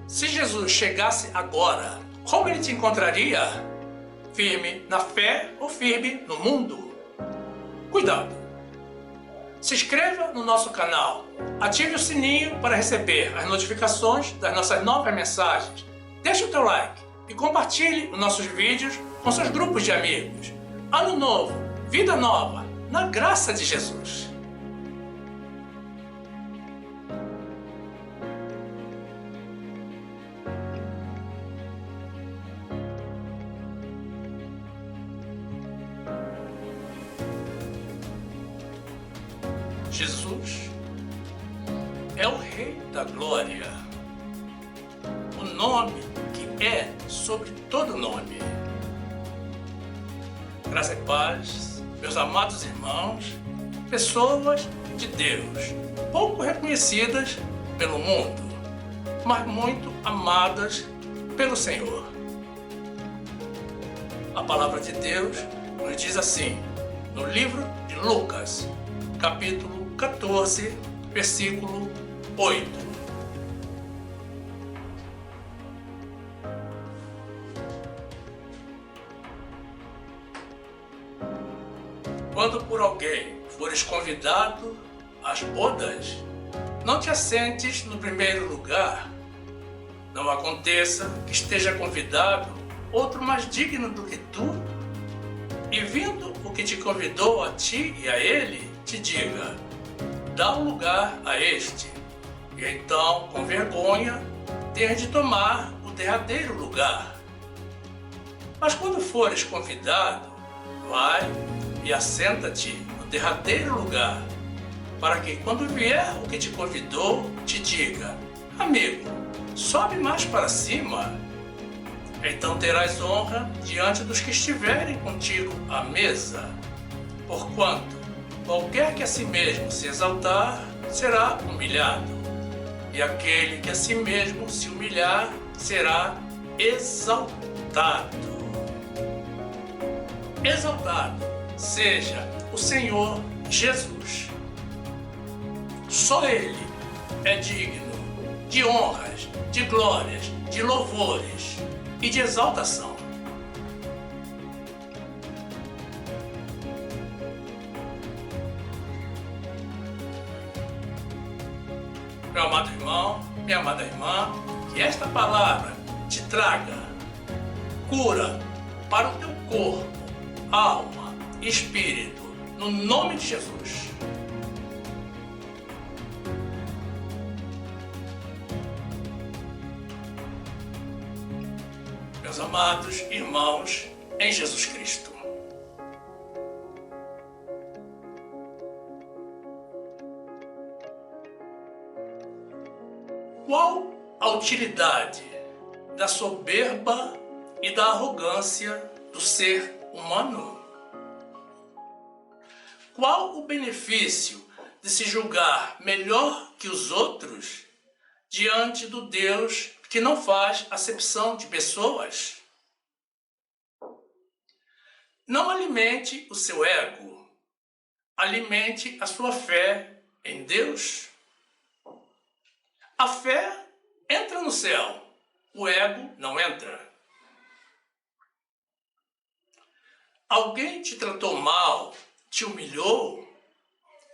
Se Jesus chegasse agora, como ele te encontraria? Firme na fé ou firme no mundo? Cuidado! Se inscreva no nosso canal, ative o sininho para receber as notificações das nossas novas mensagens, deixe o teu like e compartilhe os nossos vídeos com seus grupos de amigos. Ano novo, vida nova, na graça de Jesus. Jesus é o Rei da Glória, o nome que é sobre todo nome. Graça e paz, meus amados irmãos, pessoas de Deus, pouco reconhecidas pelo mundo, mas muito amadas pelo Senhor. A palavra de Deus nos diz assim, no livro de Lucas, capítulo 14, versículo 8. Quando por alguém fores convidado às bodas, não te assentes no primeiro lugar. Não aconteça que esteja convidado outro mais digno do que tu, e vindo o que te convidou a ti e a ele, te diga: dá um lugar a este, e então, com vergonha, ter de tomar o derradeiro lugar. Mas quando fores convidado, vai e assenta-te no derradeiro lugar, para que, quando vier o que te convidou, te diga: amigo, sobe mais para cima. Então terás honra diante dos que estiverem contigo à mesa. Porquanto qualquer que a si mesmo se exaltar, será humilhado, e aquele que a si mesmo se humilhar, será exaltado. Exaltado seja o Senhor Jesus. Só Ele é digno de honras, de glórias, de louvores e de exaltação. Meu amado irmão, minha amada irmã, que esta palavra te traga cura para o teu corpo, alma e espírito, no nome de Jesus. Meus amados irmãos em Jesus Cristo, qual a utilidade da soberba e da arrogância do ser humano? Qual o benefício de se julgar melhor que os outros diante do Deus que não faz acepção de pessoas? Não alimente o seu ego, alimente a sua fé em Deus. A fé entra no céu, o ego não entra. Alguém te tratou mal, te humilhou?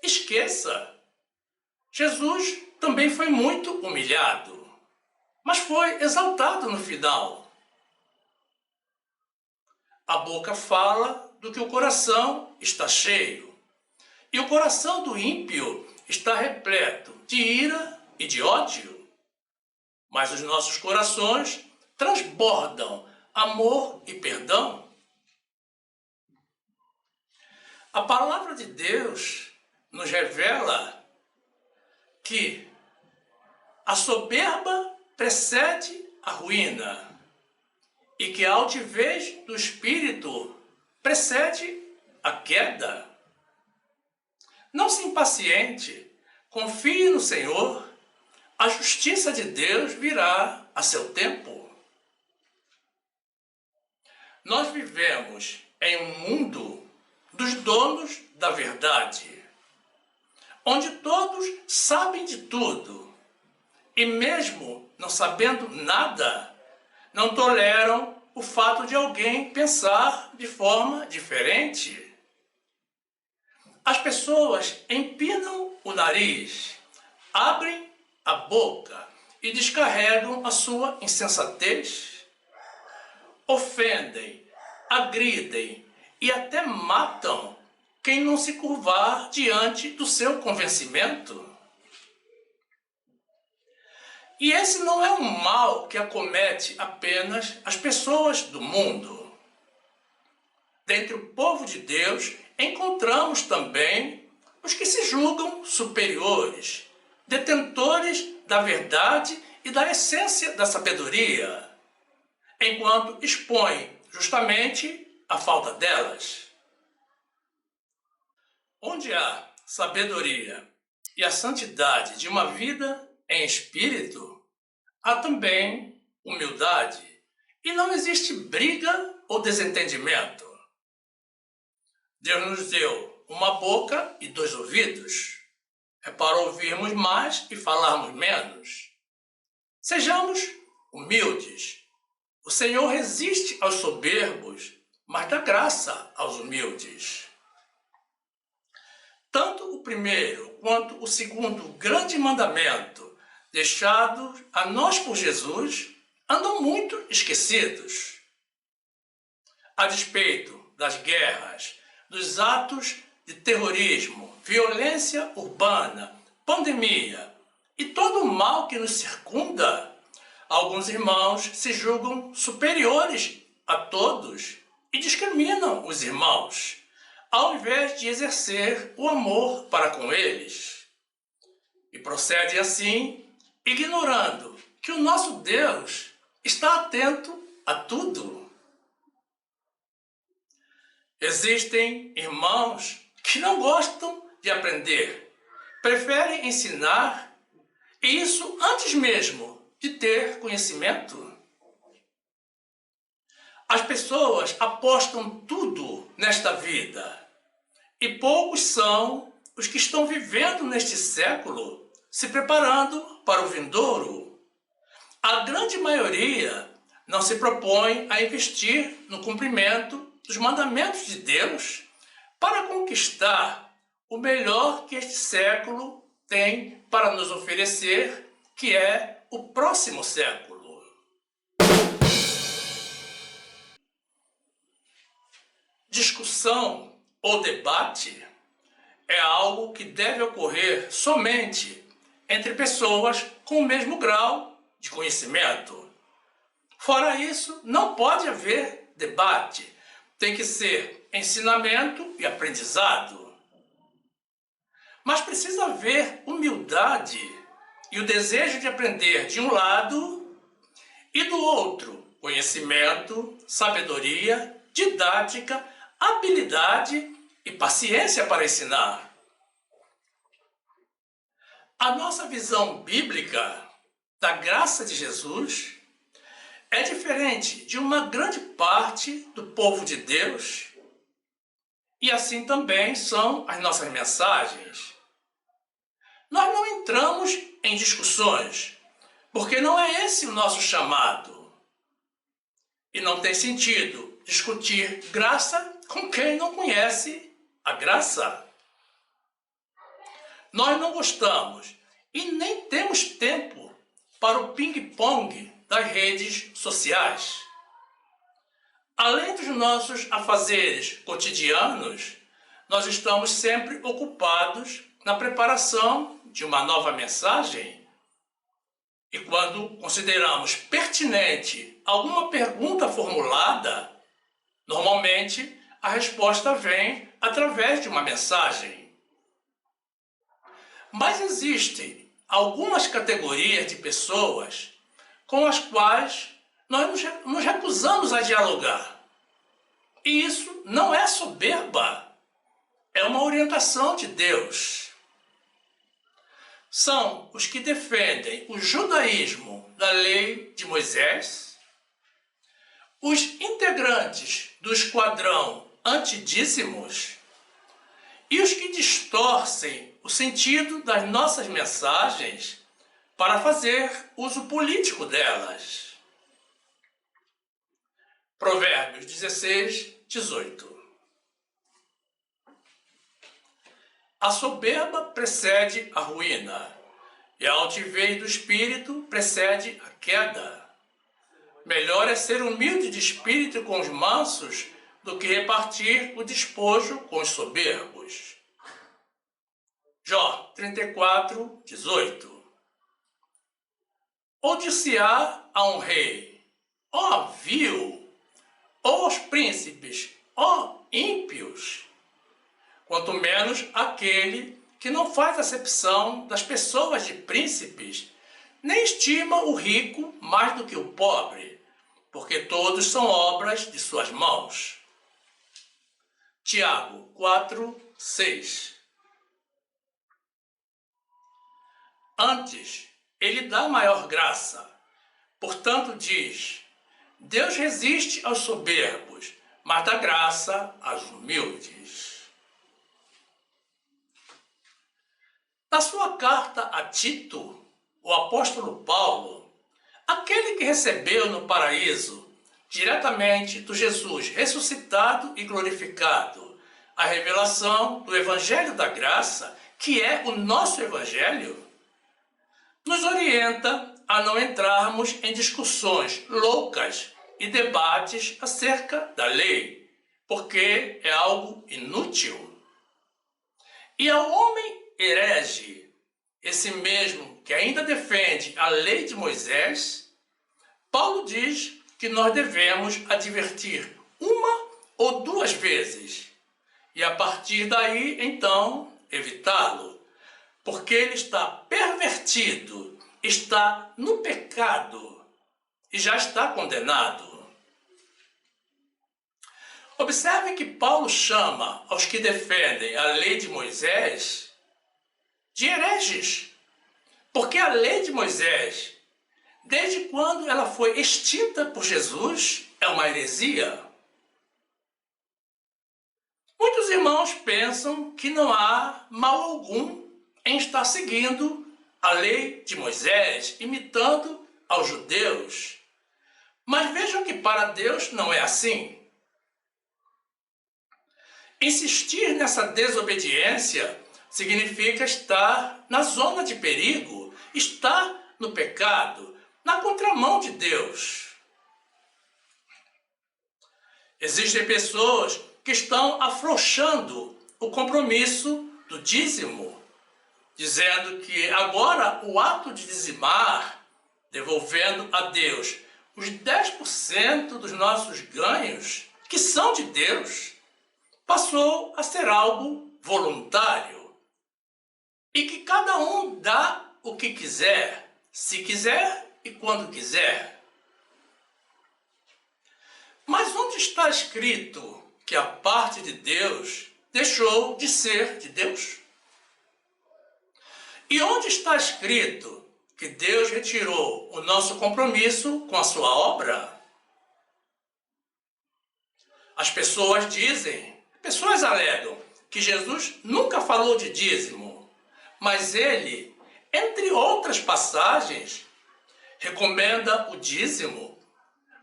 Esqueça. Jesus também foi muito humilhado, mas foi exaltado no final. A boca fala do que o coração está cheio, e o coração do ímpio está repleto de ira e de ódio. Mas os nossos corações transbordam amor e perdão. A palavra de Deus nos revela que a soberba precede a ruína e que a altivez do espírito precede a queda. Não se impaciente, confie no Senhor, a justiça de Deus virá a seu tempo. Nós vivemos em um mundo dos donos da verdade, onde todos sabem de tudo e mesmo não sabendo nada, não toleram o fato de alguém pensar de forma diferente. As pessoas empinam o nariz, abrem a boca e descarregam a sua insensatez. Ofendem, agridem e até matam quem não se curvar diante do seu convencimento. E esse não é um mal que acomete apenas as pessoas do mundo. Dentre o povo de Deus, encontramos também os que se julgam superiores, detentores da verdade e da essência da sabedoria, enquanto expõem justamente a falta delas. Onde há sabedoria e a santidade de uma vida em espírito, há também humildade, e não existe briga ou desentendimento. Deus nos deu uma boca e 2 ouvidos. É para ouvirmos mais e falarmos menos. Sejamos humildes. O Senhor resiste aos soberbos, mas dá graça aos humildes. Tanto o primeiro quanto o segundo grande mandamento, deixado a nós por Jesus, andam muito esquecidos. A despeito das guerras, dos atos de terrorismo, violência urbana, pandemia e todo o mal que nos circunda, alguns irmãos se julgam superiores a todos e discriminam os irmãos, ao invés de exercer o amor para com eles. E procedem assim, ignorando que o nosso Deus está atento a tudo. Existem irmãos que não gostam de aprender, preferem ensinar, e isso antes mesmo de ter conhecimento. As pessoas apostam tudo nesta vida, e poucos são os que estão vivendo neste século, se preparando para o vindouro. A grande maioria não se propõe a investir no cumprimento dos mandamentos de Deus para conquistar o melhor que este século tem para nos oferecer, que é o próximo século. Discussão ou debate é algo que deve ocorrer somente entre pessoas com o mesmo grau de conhecimento. Fora isso, não pode haver debate. Tem que ser ensinamento e aprendizado. Mas precisa haver humildade e o desejo de aprender de um lado e do outro conhecimento, sabedoria, didática, habilidade e paciência para ensinar. A nossa visão bíblica da graça de Jesus é diferente de uma grande parte do povo de Deus, e assim também são as nossas mensagens. Nós não entramos em discussões, porque não é esse o nosso chamado. E não tem sentido discutir graça com quem não conhece a graça. Nós não gostamos e nem temos tempo para o ping-pong das redes sociais. Além dos nossos afazeres cotidianos, nós estamos sempre ocupados na preparação de uma nova mensagem. E quando consideramos pertinente alguma pergunta formulada, normalmente a resposta vem através de uma mensagem. Mas existem algumas categorias de pessoas com as quais nós nos recusamos a dialogar. E isso não é soberba, é uma orientação de Deus. São os que defendem o judaísmo da lei de Moisés, os integrantes do esquadrão antidízimos e os que distorcem o sentido das nossas mensagens para fazer uso político delas. Provérbios 16, 18. A soberba precede a ruína, e a altivez do espírito precede a queda. Melhor é ser humilde de espírito com os mansos do que repartir o despojo com os soberbos. Jó 34, 18. Ou dir-se-á a um rei, ó vil, ou aos príncipes, ó ímpios, quanto menos aquele que não faz acepção das pessoas de príncipes, nem estima o rico mais do que o pobre, porque todos são obras de suas mãos. Tiago 4, 6. Antes, ele dá maior graça. Portanto, diz: Deus resiste aos soberbos, mas dá graça aos humildes. Na sua carta a Tito, o apóstolo Paulo, aquele que recebeu no paraíso, diretamente do Jesus ressuscitado e glorificado, a revelação do Evangelho da Graça, que é o nosso Evangelho, nos orienta a não entrarmos em discussões loucas e debates acerca da lei, porque é algo inútil. E ao homem herege, esse mesmo que ainda defende a lei de Moisés, Paulo diz que nós devemos advertir uma ou duas vezes e a partir daí, então, evitá-lo, porque ele está pervertido, está no pecado e já está condenado. Observe que Paulo chama aos que defendem a lei de Moisés de hereges, porque a lei de Moisés, desde quando ela foi extinta por Jesus, é uma heresia. Muitos irmãos pensam que não há mal algum em estar seguindo a lei de Moisés, imitando aos judeus. Mas vejam que para Deus não é assim. Insistir nessa desobediência significa estar na zona de perigo, estar no pecado, na contramão de Deus. Existem pessoas que estão afrouxando o compromisso do dízimo, dizendo que agora o ato de dizimar, devolvendo a Deus os 10% dos nossos ganhos, que são de Deus, passou a ser algo voluntário. E que cada um dá o que quiser, se quiser e quando quiser. Mas onde está escrito que a parte de Deus deixou de ser de Deus? E onde está escrito que Deus retirou o nosso compromisso com a sua obra? As pessoas alegam que Jesus nunca falou de dízimo, mas ele, entre outras passagens, recomenda o dízimo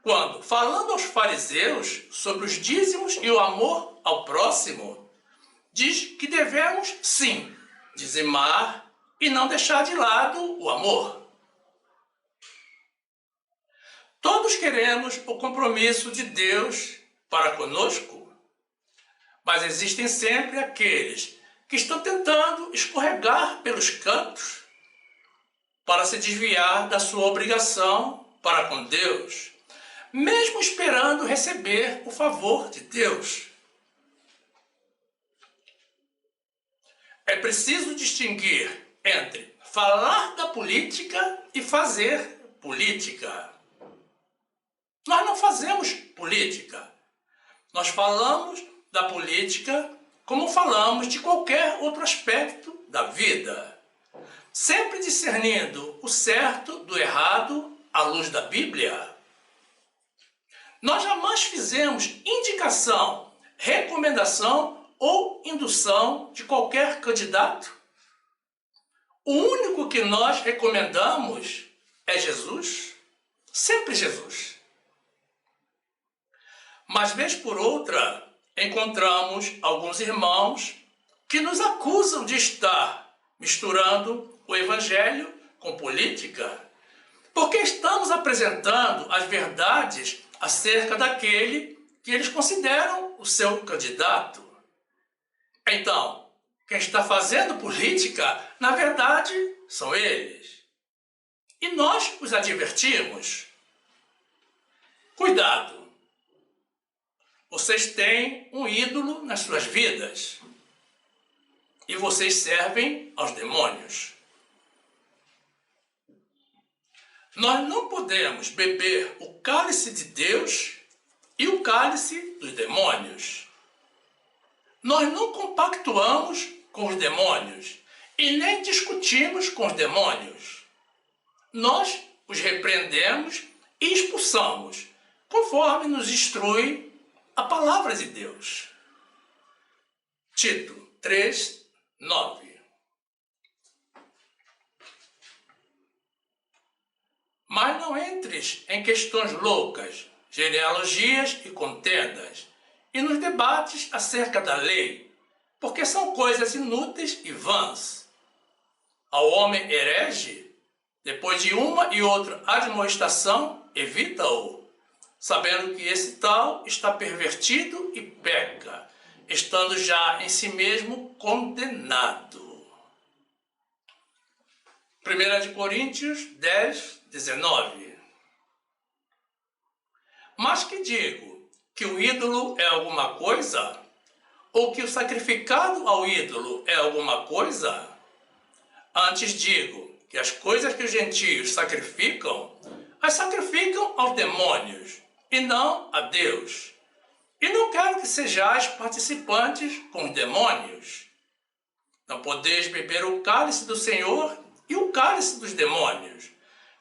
quando, falando aos fariseus sobre os dízimos e o amor ao próximo, diz que devemos, sim, dizimar e não deixar de lado o amor. Todos queremos o compromisso de Deus para conosco, mas existem sempre aqueles que estão tentando escorregar pelos cantos para se desviar da sua obrigação para com Deus, mesmo esperando receber o favor de Deus. É preciso distinguir entre falar da política e fazer política. Nós não fazemos política. Nós falamos da política como falamos de qualquer outro aspecto da vida, sempre discernindo o certo do errado à luz da Bíblia. Nós jamais fizemos indicação, recomendação ou indução de qualquer candidato. O único que nós recomendamos é Jesus, sempre Jesus. Mas, vez por outra, encontramos alguns irmãos que nos acusam de estar misturando o evangelho com política, porque estamos apresentando as verdades acerca daquele que eles consideram o seu candidato. Então, quem está fazendo política, na verdade, são eles. E nós os advertimos. Cuidado! Vocês têm um ídolo nas suas vidas. E vocês servem aos demônios. Nós não podemos beber o cálice de Deus e o cálice dos demônios. Nós não compactuamos com os demônios e nem discutimos com os demônios. Nós os repreendemos e expulsamos, conforme nos instrui a palavra de Deus. Tito 3, 9. Mas não entres em questões loucas, genealogias e contendas, e nos debates acerca da lei, porque são coisas inúteis e vãs. Ao homem herege, depois de uma e outra admoestação, evita-o, sabendo que esse tal está pervertido e peca, estando já em si mesmo condenado. 1 Coríntios 10, 19. Mas que digo? Que o ídolo é alguma coisa? Ou que o sacrificado ao ídolo é alguma coisa? Antes digo que as coisas que os gentios sacrificam, as sacrificam aos demônios, e não a Deus. E não quero que sejais participantes com os demônios. Não podeis beber o cálice do Senhor e o cálice dos demônios.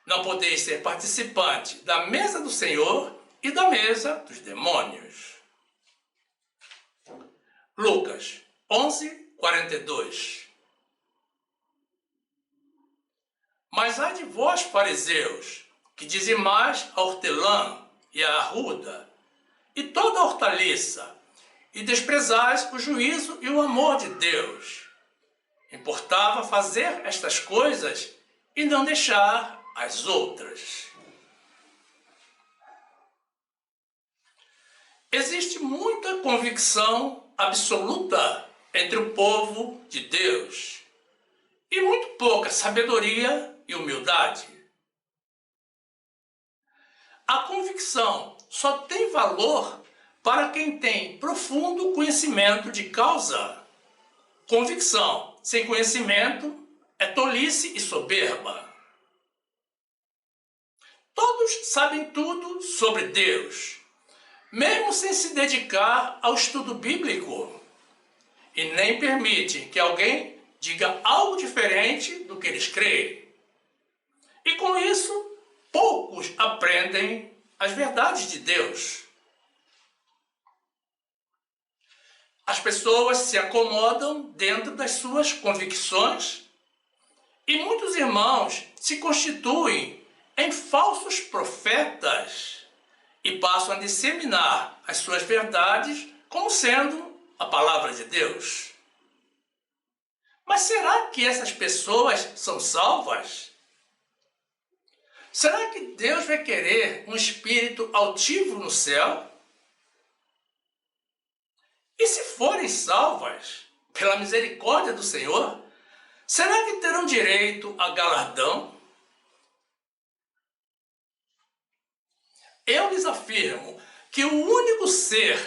Não podeis ser participante da mesa do Senhor e da mesa dos demônios. Lucas 11, 42. Mas ai de vós, fariseus, que dizimais a hortelã e a arruda, e toda a hortaliça, e desprezais o juízo e o amor de Deus. Importava fazer estas coisas e não deixar as outras. Existe muita convicção absoluta entre o povo de Deus e muito pouca sabedoria e humildade. A convicção só tem valor para quem tem profundo conhecimento de causa. Convicção sem conhecimento é tolice e soberba. Todos sabem tudo sobre Deus, mesmo sem se dedicar ao estudo bíblico, e nem permite que alguém diga algo diferente do que eles creem. E com isso, poucos aprendem as verdades de Deus. As pessoas se acomodam dentro das suas convicções e muitos irmãos se constituem em falsos profetas e passam a disseminar as suas verdades como sendo a palavra de Deus. Mas será que essas pessoas são salvas? Será que Deus vai querer um espírito altivo no céu? E se forem salvas pela misericórdia do Senhor, será que terão direito a galardão? Eu lhes afirmo que o único ser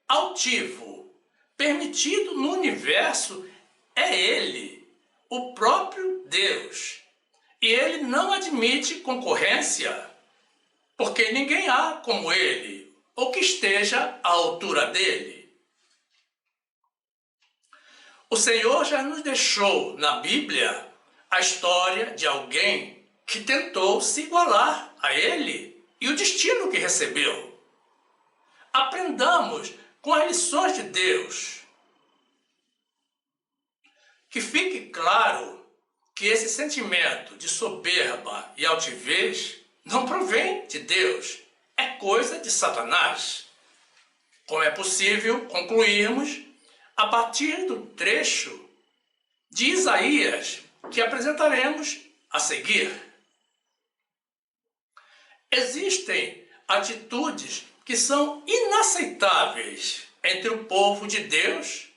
altivo permitido no universo é Ele, o próprio Deus. E Ele não admite concorrência, porque ninguém há como Ele, ou que esteja à altura dele. O Senhor já nos deixou na Bíblia a história de alguém que tentou se igualar a Ele e o destino que recebeu. Aprendamos com as lições de Deus. Que fique claro que esse sentimento de soberba e altivez não provém de Deus, é coisa de Satanás. Como é possível concluirmos a partir do trecho de Isaías que apresentaremos a seguir. Existem atitudes que são inaceitáveis entre o povo de Deus,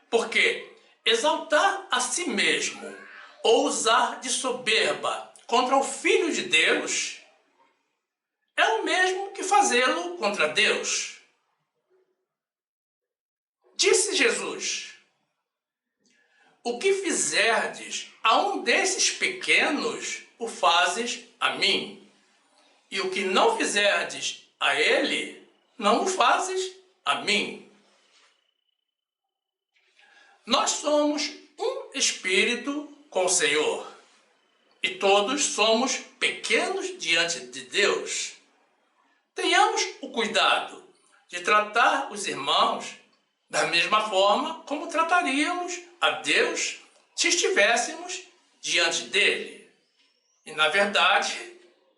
porque exaltar a si mesmo ou usar de soberba contra o Filho de Deus é o mesmo que fazê-lo contra Deus. Disse Jesus: o que fizerdes a um desses pequenos, o fazes a mim. E o que não fizerdes a ele, não o fazes a mim. Nós somos um espírito com o Senhor, e todos somos pequenos diante de Deus. Tenhamos o cuidado de tratar os irmãos da mesma forma como trataríamos a Deus se estivéssemos diante dele. E, na verdade,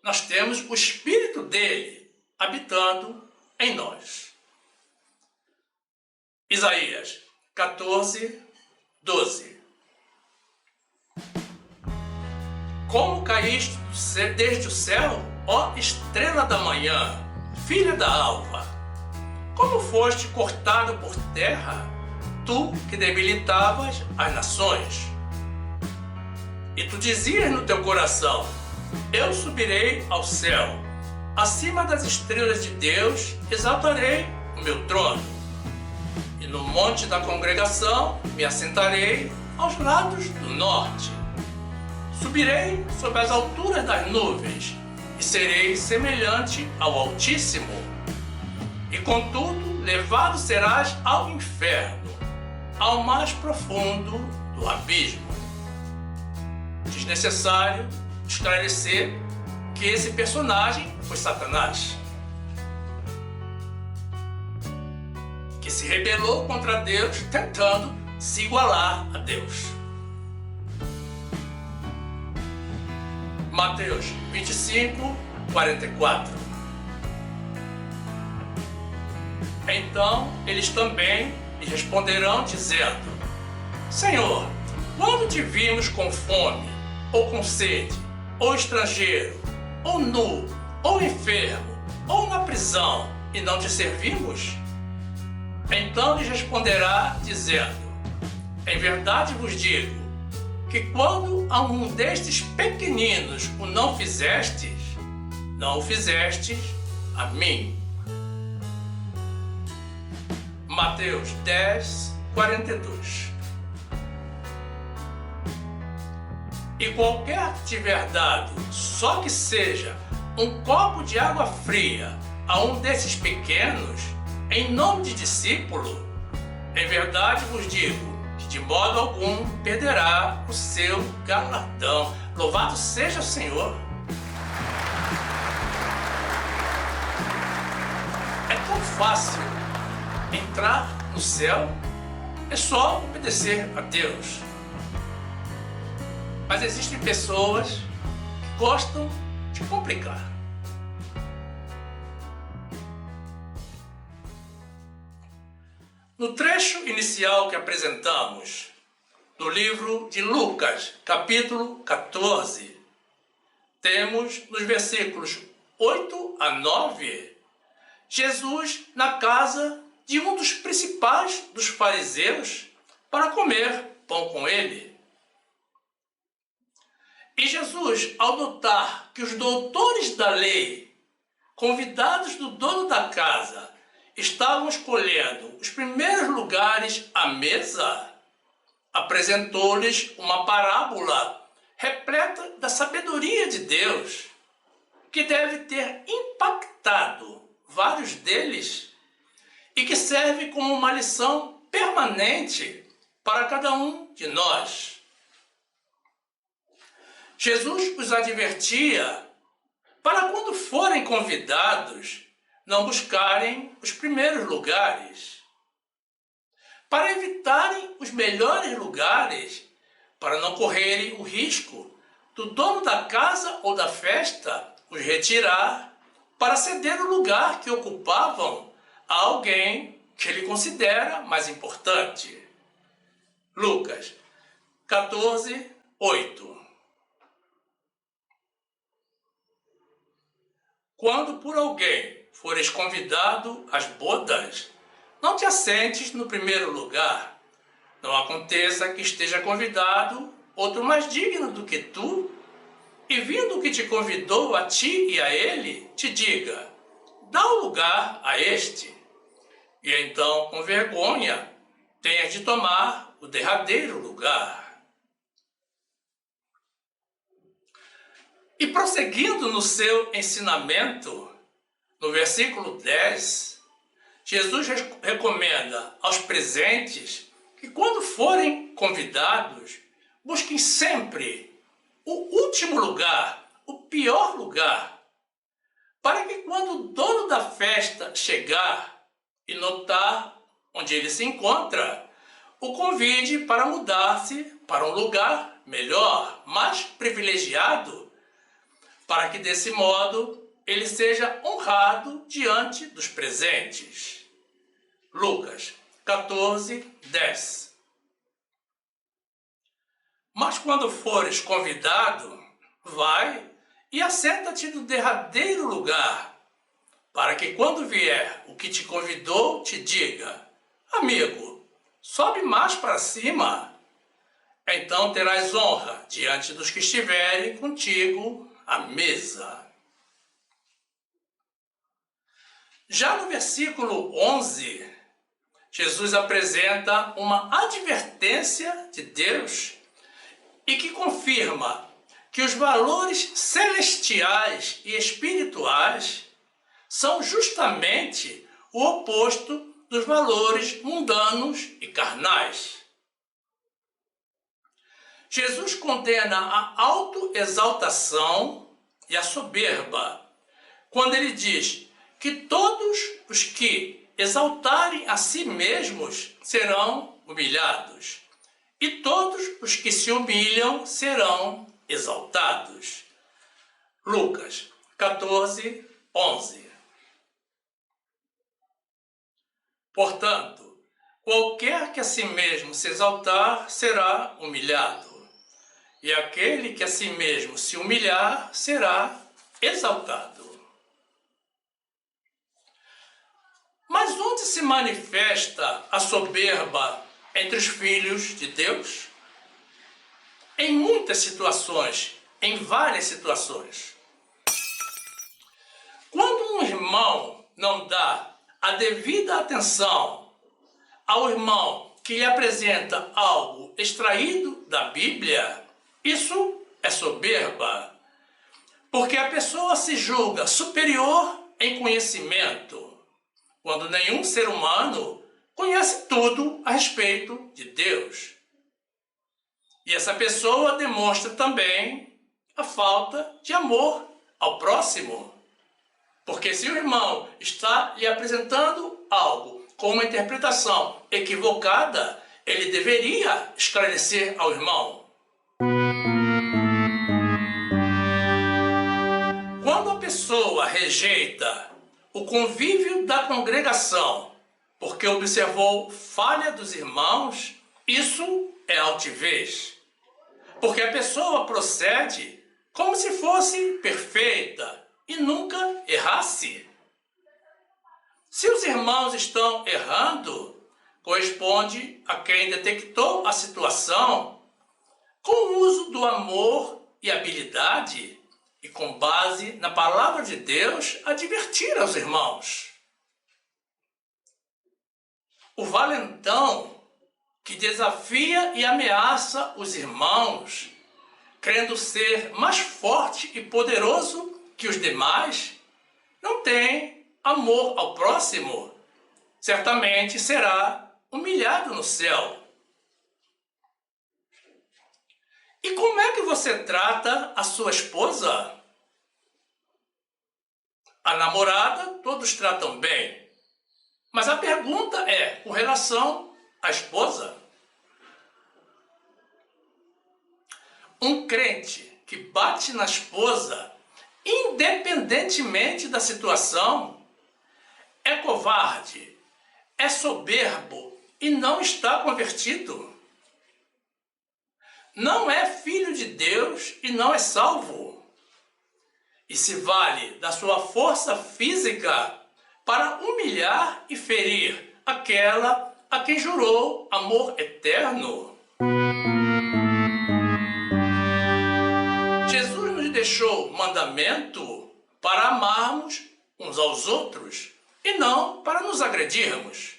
nós temos o Espírito dele habitando em nós. Isaías 14, 12. Como caíste desde o céu, ó estrela da manhã, filha da alva? Como foste cortado por terra, tu que debilitavas as nações? E tu dizias no teu coração: eu subirei ao céu, acima das estrelas de Deus exaltarei o meu trono. E no monte da congregação me assentarei aos lados do norte. Subirei sobre as alturas das nuvens e serei semelhante ao Altíssimo. E contudo, levado serás ao inferno, ao mais profundo do abismo. Desnecessário esclarecer que esse personagem foi Satanás, que se rebelou contra Deus tentando se igualar a Deus. Mateus 25, 44. Então eles também lhe responderão dizendo: Senhor, quando te vimos com fome, ou com sede, ou estrangeiro, ou nu, ou enfermo, ou na prisão, e não te servimos? Então lhes responderá dizendo: em verdade vos digo, que quando a um destes pequeninos o não fizestes, não o fizestes a mim. Mateus 10, 42. E qualquer que tiver dado, só que seja um copo de água fria a um desses pequenos, em nome de discípulo, em verdade vos digo que de modo algum perderá o seu galardão. Louvado seja o Senhor! É tão fácil entrar no céu, é só obedecer a Deus. Mas existem pessoas que gostam de complicar. No trecho inicial que apresentamos, do livro de Lucas, capítulo 14, temos nos versículos 8 a 9, Jesus na casa de um dos principais dos fariseus para comer pão com ele. E Jesus, ao notar que os doutores da lei, convidados do dono da casa, estavam escolhendo os primeiros lugares à mesa, apresentou-lhes uma parábola repleta da sabedoria de Deus, que deve ter impactado vários deles e que serve como uma lição permanente para cada um de nós. Jesus os advertia para quando forem convidados não buscarem os primeiros lugares, para evitarem os melhores lugares, para não correrem o risco do dono da casa ou da festa os retirar para ceder o lugar que ocupavam a alguém que ele considera mais importante. Lucas 14, 8. Quando por alguém fores convidado às bodas, não te assentes no primeiro lugar. Não aconteça que esteja convidado outro mais digno do que tu, e vindo o que te convidou a ti e a ele, te diga: dá o lugar a este. E então, com vergonha, tenhas de tomar o derradeiro lugar. E prosseguindo no seu ensinamento, no versículo 10, Jesus recomenda aos presentes que, quando forem convidados, busquem sempre o último lugar, o pior lugar, para que quando o dono da festa chegar e notar onde ele se encontra, o convide para mudar-se para um lugar melhor, mais privilegiado, para que desse modo ele seja honrado diante dos presentes. Lucas 14, 10. Mas quando fores convidado, vai e assenta-te no derradeiro lugar, para que quando vier o que te convidou, te diga: amigo, sobe mais para cima. Então terás honra diante dos que estiverem contigo à mesa. Já no versículo 11, Jesus apresenta uma advertência de Deus e que confirma que os valores celestiais e espirituais são justamente o oposto dos valores mundanos e carnais. Jesus condena a autoexaltação e a soberba, quando ele diz que todos os que exaltarem a si mesmos serão humilhados, e todos os que se humilham serão exaltados. Lucas 14, 11. Portanto, qualquer que a si mesmo se exaltar será humilhado, e aquele que a si mesmo se humilhar será exaltado. Mas onde se manifesta a soberba entre os filhos de Deus? Em muitas situações, em várias situações. Quando um irmão não dá a devida atenção ao irmão que lhe apresenta algo extraído da Bíblia, isso é soberba, porque a pessoa se julga superior em conhecimento, quando nenhum ser humano conhece tudo a respeito de Deus. E essa pessoa demonstra também a falta de amor ao próximo. Porque se o irmão está lhe apresentando algo com uma interpretação equivocada, ele deveria esclarecer ao irmão. Quando a pessoa rejeita o convívio da congregação porque observou falha dos irmãos, isso é altivez. Porque a pessoa procede como se fosse perfeita e nunca errasse. Se os irmãos estão errando, corresponde a quem detectou a situação com o uso do amor e habilidade e com base na palavra de Deus advertir aos irmãos. O valentão que desafia e ameaça os irmãos, crendo ser mais forte e poderoso que os demais, não tem amor ao próximo, certamente será humilhado no céu. E como é que você trata a sua esposa? A namorada todos tratam bem, mas a pergunta é com relação à esposa. Um crente que bate na esposa, independentemente da situação, é covarde, é soberbo e não está convertido. Não é filho de Deus e não é salvo. E se vale da sua força física para humilhar e ferir aquela a quem jurou amor eterno. Jesus nos deixou mandamento para amarmos uns aos outros e não para nos agredirmos.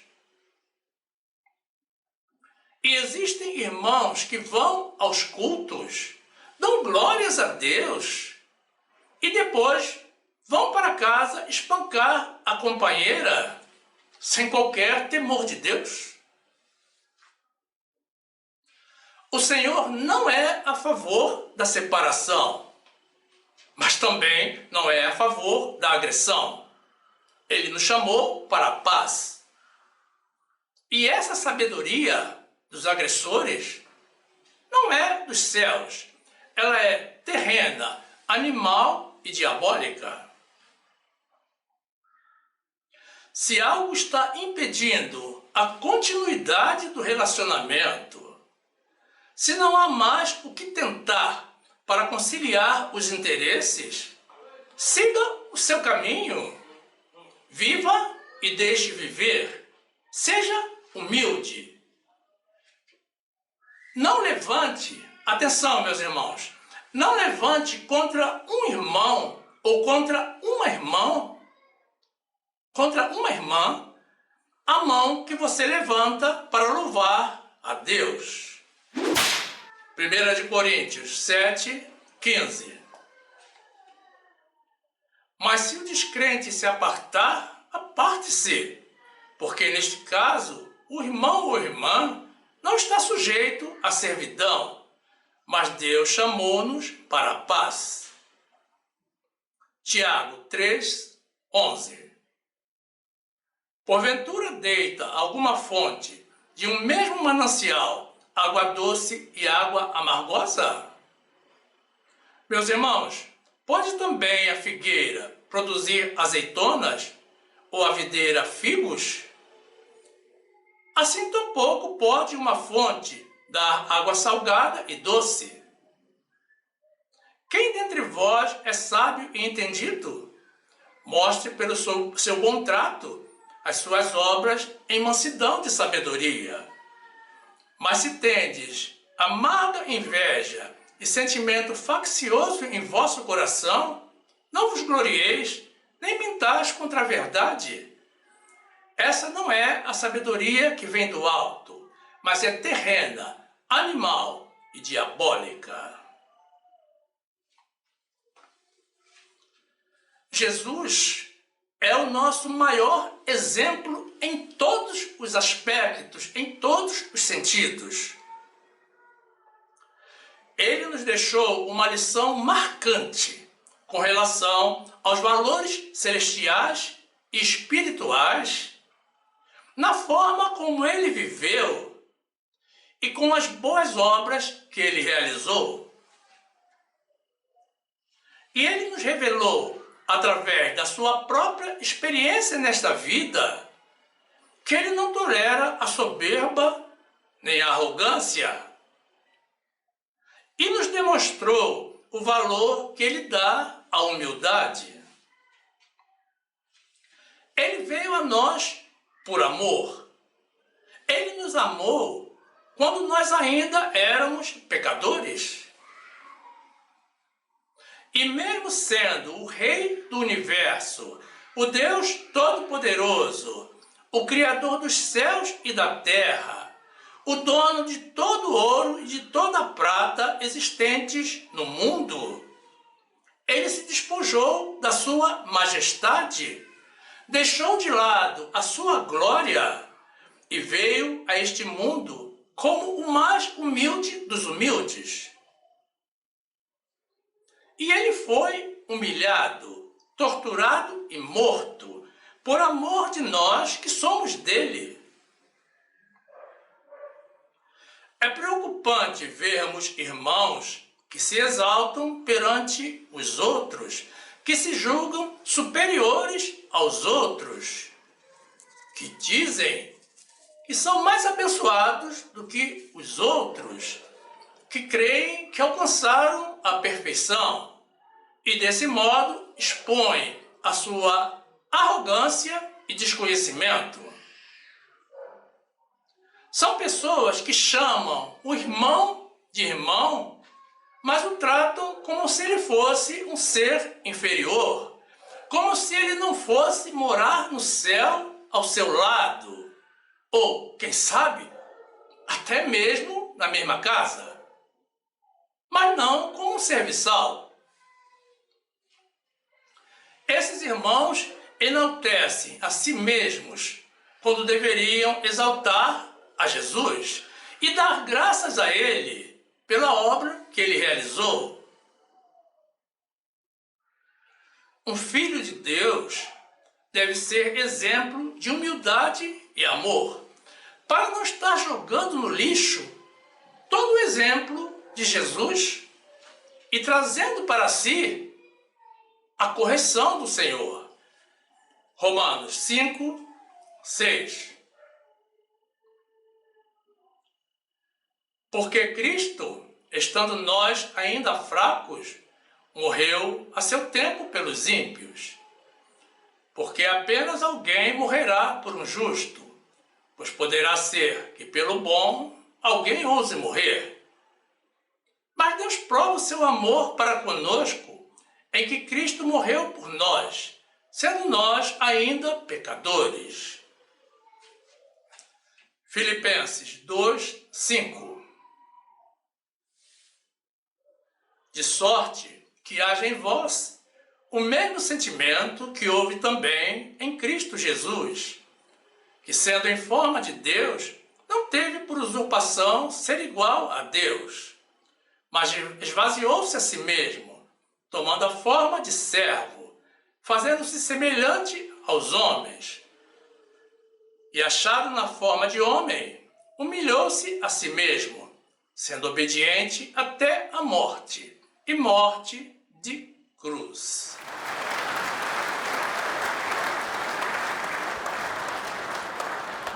E existem irmãos que vão aos cultos, dão glórias a Deus e depois vão para casa espancar a companheira sem qualquer temor de Deus. O Senhor não é a favor da separação, mas também não é a favor da agressão. Ele nos chamou para a paz. E essa sabedoria dos agressores não é dos céus. Ela é terrena, animal e diabólica. Se algo está impedindo a continuidade do relacionamento, se não há mais o que tentar para conciliar os interesses, siga o seu caminho. Viva e deixe viver. Seja humilde. Não levante, atenção meus irmãos, não levante contra um irmão ou contra uma irmã, a mão que você levanta para louvar a Deus. 1 Coríntios 7, 15. Mas se o descrente se apartar, aparte-se, porque neste caso o irmão ou irmã não está sujeito à servidão, mas Deus chamou-nos para a paz. Tiago 3, 11. Porventura deita alguma fonte de um mesmo manancial, água doce e água amargosa? Meus irmãos, pode também a figueira produzir azeitonas ou a videira figos? Assim tampouco pode uma fonte dar água salgada e doce. Quem dentre vós é sábio e entendido? Mostre pelo seu bom trato as suas obras em mansidão de sabedoria. Mas se tendes amarga inveja e sentimento faccioso em vosso coração, não vos glorieis, nem mintais contra a verdade. Essa não é a sabedoria que vem do alto, mas é terrena, animal e diabólica. Jesus é o nosso maior exemplo em todos os aspectos, em todos os sentidos. Ele nos deixou uma lição marcante com relação aos valores celestiais e espirituais, na forma como ele viveu e com as boas obras que ele realizou. E ele nos revelou, através da sua própria experiência nesta vida, que ele não tolera a soberba nem a arrogância. E nos demonstrou o valor que ele dá à humildade. Ele veio a nós por amor. Ele nos amou quando nós ainda éramos pecadores. E mesmo sendo o Rei do Universo, o Deus Todo-Poderoso, o Criador dos céus e da terra, o dono de todo o ouro e de toda a prata existentes no mundo, ele se despojou da sua majestade, deixou de lado a sua glória e veio a este mundo como o mais humilde dos humildes. E ele foi humilhado, torturado e morto, por amor de nós que somos dele. É preocupante vermos irmãos que se exaltam perante os outros, que se julgam superiores aos outros, que dizem que são mais abençoados do que os outros, que creem que alcançaram a perfeição e, desse modo, expõem a sua arrogância e desconhecimento. São pessoas que chamam o irmão de irmão, mas o tratam como se ele fosse um ser inferior, como se ele não fosse morar no céu ao seu lado, ou, quem sabe, até mesmo na mesma casa, mas não como um serviçal. Esses irmãos enaltecem a si mesmos quando deveriam exaltar a Jesus e dar graças a Ele pela obra que Ele realizou. Um filho de Deus deve ser exemplo de humildade e amor, para não estar jogando no lixo todo o exemplo de Jesus e trazendo para si a correção do Senhor. Romanos 5, 6. Porque Cristo, estando nós ainda fracos, morreu a seu tempo pelos ímpios. Porque apenas alguém morrerá por um justo, pois poderá ser que pelo bom alguém ouse morrer. Mas Deus prova o seu amor para conosco, em que Cristo morreu por nós, sendo nós ainda pecadores. Filipenses 2, 5. De sorte que haja em vós o mesmo sentimento que houve também em Cristo Jesus, que sendo em forma de Deus, não teve por usurpação ser igual a Deus, mas esvaziou-se a si mesmo, tomando a forma de servo, fazendo-se semelhante aos homens. E achado na forma de homem, humilhou-se a si mesmo, sendo obediente até a morte, e morte de cruz.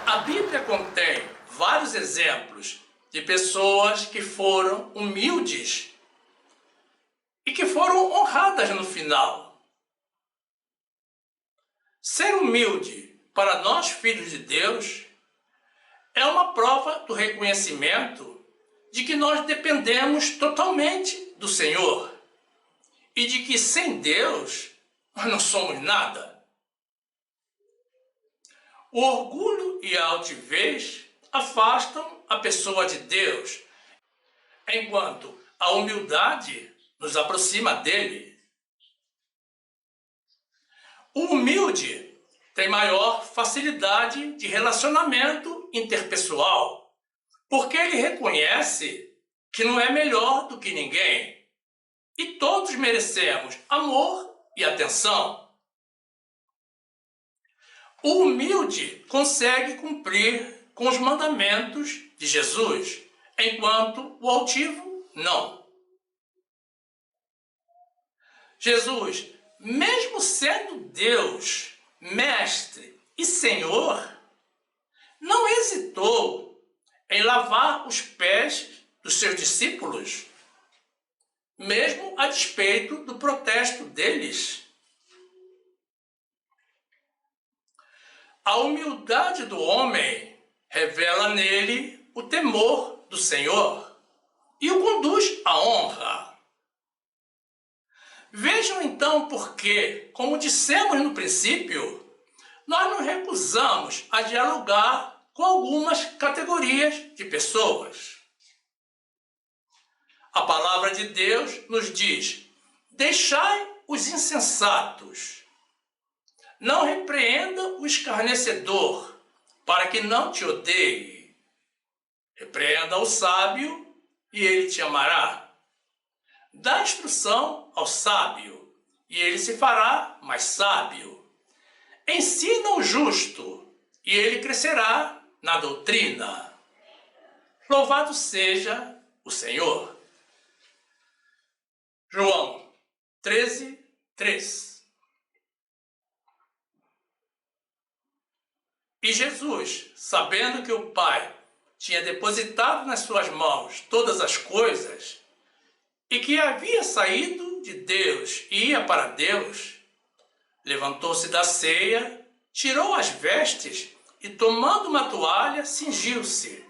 A Bíblia contém vários exemplos de pessoas que foram humildes e que foram honradas no final. Ser humilde para nós, filhos de Deus, é uma prova do reconhecimento de que nós dependemos totalmente do Senhor e de que sem Deus nós não somos nada. O orgulho e a altivez afastam a pessoa de Deus, enquanto a humildade nos aproxima dele. O humilde tem maior facilidade de relacionamento interpessoal, porque ele reconhece que não é melhor do que ninguém e todos merecemos amor e atenção. O humilde consegue cumprir com os mandamentos de Jesus, enquanto o altivo não. Jesus, mesmo sendo Deus, Mestre e Senhor, não hesitou em lavar os pés dos seus discípulos, mesmo a despeito do protesto deles. A humildade do homem revela nele o temor do Senhor e o conduz à honra. Vejam então por que, como dissemos no princípio, nós nos recusamos a dialogar com algumas categorias de pessoas. A palavra de Deus nos diz: deixai os insensatos, não repreenda o escarnecedor, para que não te odeie. Repreenda o sábio, e ele te amará. Dá instrução ao sábio, e ele se fará mais sábio. Ensina o justo, e ele crescerá na doutrina. Louvado seja o Senhor. João 13, 3. E Jesus, sabendo que o Pai tinha depositado nas suas mãos todas as coisas, e que havia saído de Deus e ia para Deus, levantou-se da ceia, tirou as vestes e, tomando uma toalha, cingiu-se.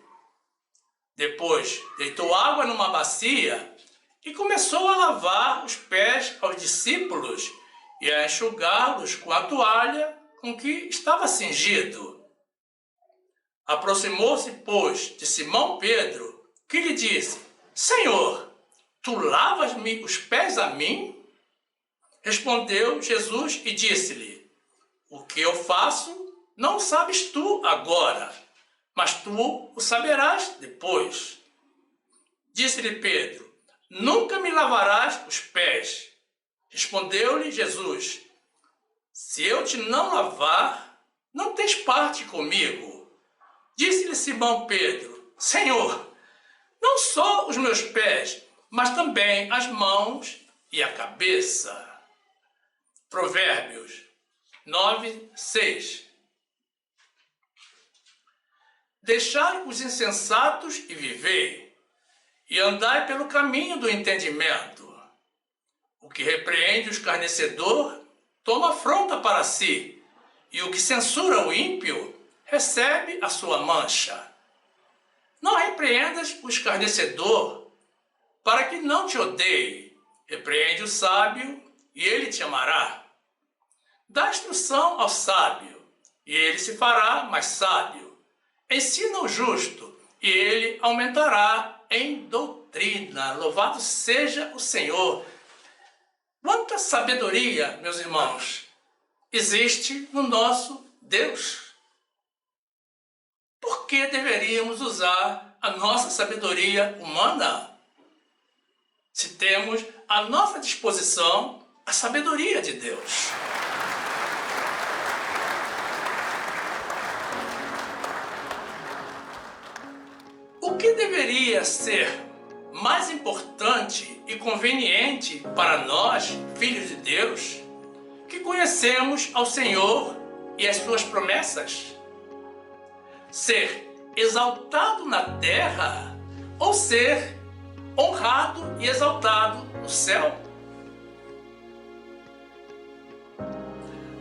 Depois, deitou água numa bacia e começou a lavar os pés aos discípulos e a enxugá-los com a toalha com que estava cingido. Aproximou-se, pois, de Simão Pedro, que lhe disse: Senhor, tu lavas-me os pés a mim? Respondeu Jesus e disse-lhe: O que eu faço não sabes tu agora, mas tu o saberás depois. Disse-lhe Pedro: Nunca me lavarás os pés. Respondeu-lhe Jesus: Se eu te não lavar, não tens parte comigo. Disse-lhe Simão Pedro: Senhor, não só os meus pés, mas também as mãos e a cabeça. Provérbios 9, 6. Deixai os insensatos e vivei, e andai pelo caminho do entendimento. O que repreende o escarnecedor toma afronta para si, e o que censura o ímpio recebe a sua mancha. Não repreendas o escarnecedor, para que não te odeie. Repreende o sábio, e ele te amará. Dá instrução ao sábio, e ele se fará mais sábio. Ensina o justo, e ele aumentará em doutrina. Louvado seja o Senhor. Quanta sabedoria, meus irmãos, existe no nosso Deus. Por que deveríamos usar a nossa sabedoria humana, se temos à nossa disposição a sabedoria de Deus? O que deveria ser mais importante e conveniente para nós, filhos de Deus, que conhecemos ao Senhor e as suas promessas? Ser exaltado na terra ou ser honrado e exaltado no céu?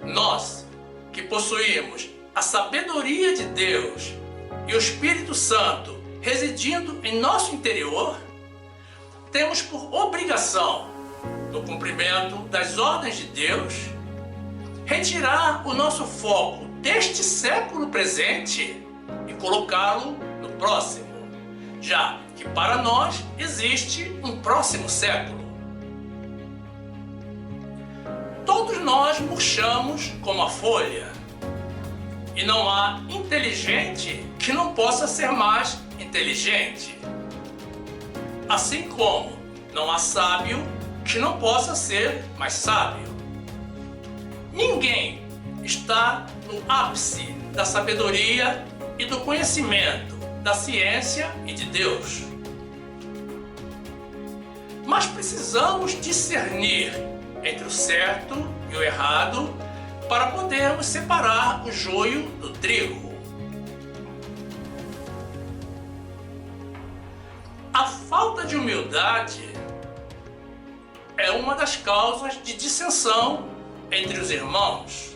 Nós, que possuímos a sabedoria de Deus e o Espírito Santo residindo em nosso interior, temos por obrigação, no cumprimento das ordens de Deus, retirar o nosso foco deste século presente e colocá-lo no próximo, já que para nós existe um próximo século. Todos nós murchamos como a folha, e não há inteligente que não possa ser mais inteligente. Assim como não há sábio que não possa ser mais sábio. Ninguém está no ápice da sabedoria e do conhecimento, da ciência e de Deus. Mas precisamos discernir entre o certo e o errado para podermos separar o joio do trigo. A falta de humildade é uma das causas de dissensão entre os irmãos.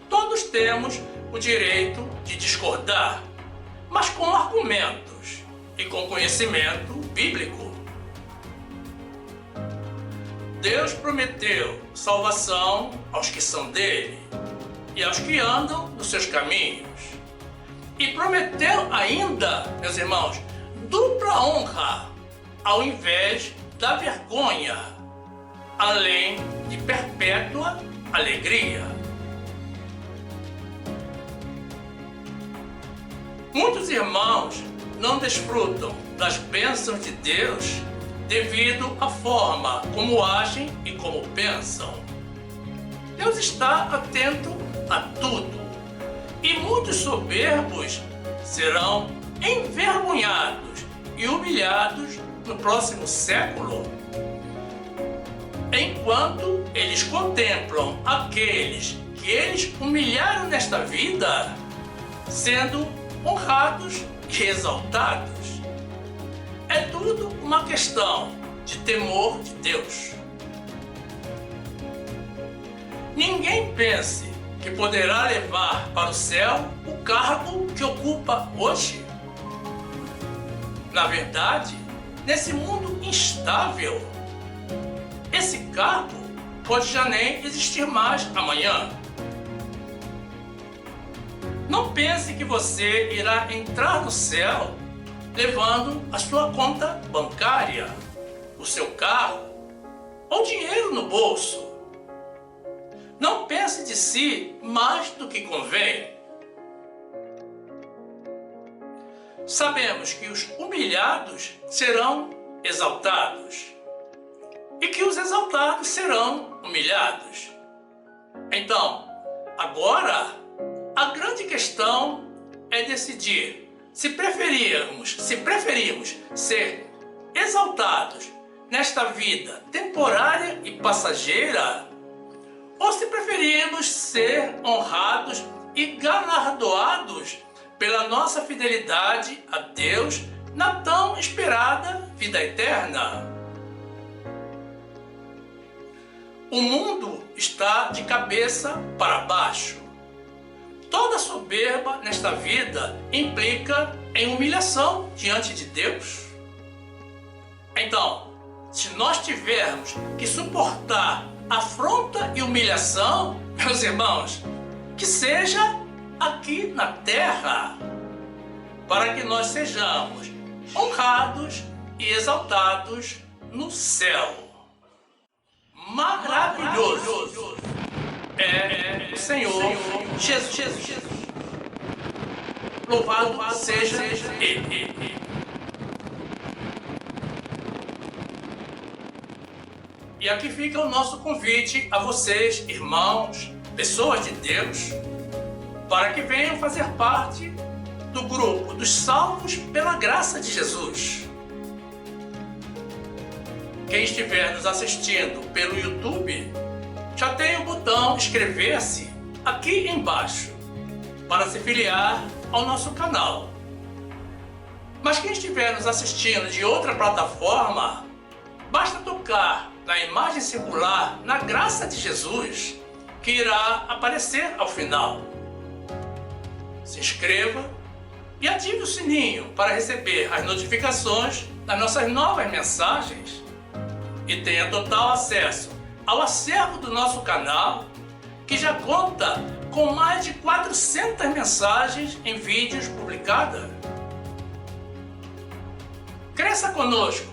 Todos temos o direito de discordar, mas com argumentos e com conhecimento bíblico. Deus prometeu salvação aos que são dele e aos que andam nos seus caminhos. E prometeu ainda, meus irmãos, dupla honra ao invés da vergonha, além de perpétua alegria. Muitos irmãos não desfrutam das bênçãos de Deus devido à forma como agem e como pensam. Deus está atento a tudo, e muitos soberbos serão envergonhados e humilhados no próximo século enquanto eles contemplam aqueles que eles humilharam nesta vida, sendo honrados e exaltados. É tudo uma questão de temor de Deus. Ninguém pense que poderá levar para o céu o cargo que ocupa hoje. Na verdade, nesse mundo instável, esse cargo pode já nem existir mais amanhã. Não pense que você irá entrar no céu levando a sua conta bancária, o seu carro ou dinheiro no bolso. Não pense de si mais do que convém. Sabemos que os humilhados serão exaltados e que os exaltados serão humilhados. Então, agora, a grande questão é decidir se preferimos ser exaltados nesta vida temporária e passageira, ou se preferimos ser honrados e galardoados pela nossa fidelidade a Deus na tão esperada vida eterna. O mundo está de cabeça para baixo. Toda soberba nesta vida implica em humilhação diante de Deus. Então, se nós tivermos que suportar afronta e humilhação, meus irmãos, que seja aqui na terra, para que nós sejamos honrados e exaltados no céu. Maravilhoso é o Senhor Jesus. Louvado seja Ele. E aqui fica o nosso convite a vocês, irmãos, pessoas de Deus, para que venham fazer parte do grupo dos salvos pela graça de Jesus. Quem estiver nos assistindo pelo YouTube, já tem o botão inscrever-se aqui embaixo para se filiar ao nosso canal. Mas quem estiver nos assistindo de outra plataforma, basta tocar na imagem circular na graça de Jesus, que irá aparecer ao final. Se inscreva e ative o sininho para receber as notificações das nossas novas mensagens e tenha total acesso ao acervo do nosso canal, que já conta com mais de 400 mensagens em vídeos publicadas. Cresça conosco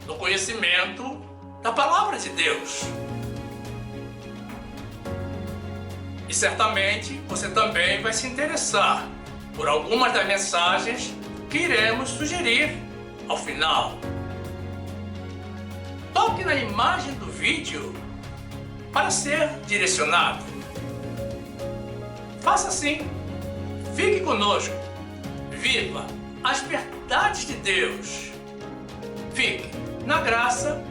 no conhecimento da Palavra de Deus. E certamente você também vai se interessar por algumas das mensagens que iremos sugerir ao final. Toque na imagem do vídeo para ser direcionado. Faça assim. Fique conosco. Viva as verdades de Deus. Fique na graça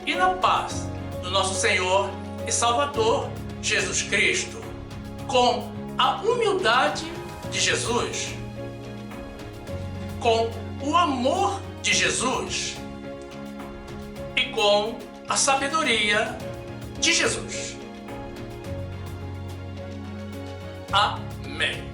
e na paz do nosso Senhor e Salvador Jesus Cristo, com a humildade de Jesus, com o amor de Jesus e com a sabedoria de Jesus. Amém.